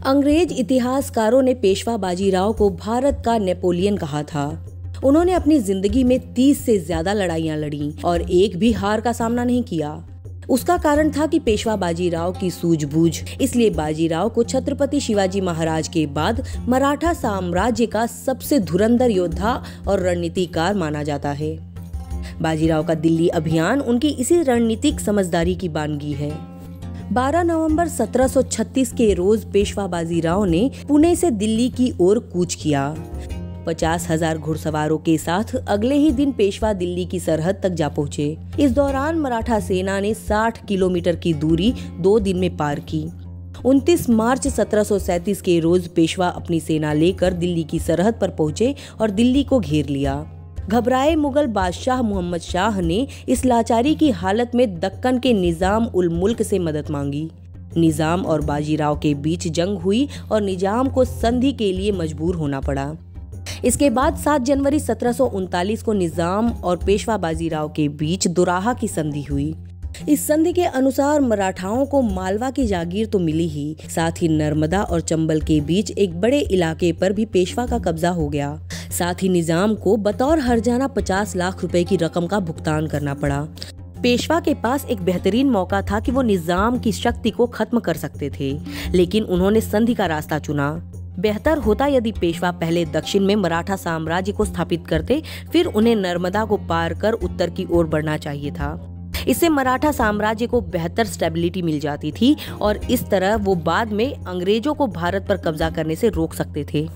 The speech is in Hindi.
अंग्रेज इतिहासकारों ने पेशवा बाजीराव को भारत का नेपोलियन कहा था। उन्होंने अपनी जिंदगी में 30 से ज्यादा लड़ाइयां लड़ी और एक भी हार का सामना नहीं किया। उसका कारण था कि पेशवा बाजीराव की सूझबूझ। इसलिए बाजीराव को छत्रपति शिवाजी महाराज के बाद मराठा साम्राज्य का सबसे धुरंधर योद्धा और रणनीतिकार माना जाता है। बाजीराव का दिल्ली अभियान उनकी इसी रणनीतिक समझदारी की बानगी है। 12 नवंबर 1736 के रोज पेशवा बाजीराव ने पुणे से दिल्ली की ओर कूच किया। 50,000 घुड़सवारों के साथ अगले ही दिन पेशवा दिल्ली की सरहद तक जा पहुंचे। इस दौरान मराठा सेना ने 60 किलोमीटर की दूरी 2 दिन में पार की। 29 मार्च 1737 के रोज पेशवा अपनी सेना लेकर दिल्ली की सरहद पर पहुंचे और दिल्ली को घेर लिया। घबराए मुगल बादशाह मोहम्मद शाह ने इस लाचारी की हालत में दक्कन के निजाम उल मुल्क से मदद मांगी। निजाम और बाजीराव के बीच जंग हुई और निजाम को संधि के लिए मजबूर होना पड़ा। इसके बाद 7 जनवरी 1739 को निजाम और पेशवा बाजीराव के बीच दोराहा की संधि हुई। इस संधि के अनुसार मराठाओं को मालवा की जागीर तो मिली ही, साथ ही नर्मदा और चंबल के बीच एक बड़े इलाके पर भी पेशवा का कब्जा हो गया। साथ ही निजाम को बतौर हर्जाना 50 लाख रुपए की रकम का भुगतान करना पड़ा। पेशवा के पास एक बेहतरीन मौका था कि वो निजाम की शक्ति को खत्म कर सकते थे, लेकिन उन्होंने संधि का रास्ता चुना। बेहतर होता यदि पेशवा पहले दक्षिण में मराठा साम्राज्य को स्थापित करते, फिर उन्हें नर्मदा को पार कर उत्तर की ओर बढ़ना चाहिए था। इससे मराठा साम्राज्य को बेहतर स्टेबिलिटी मिल जाती थी और इस तरह वो बाद में अंग्रेजों को भारत पर कब्जा करने से रोक सकते थे।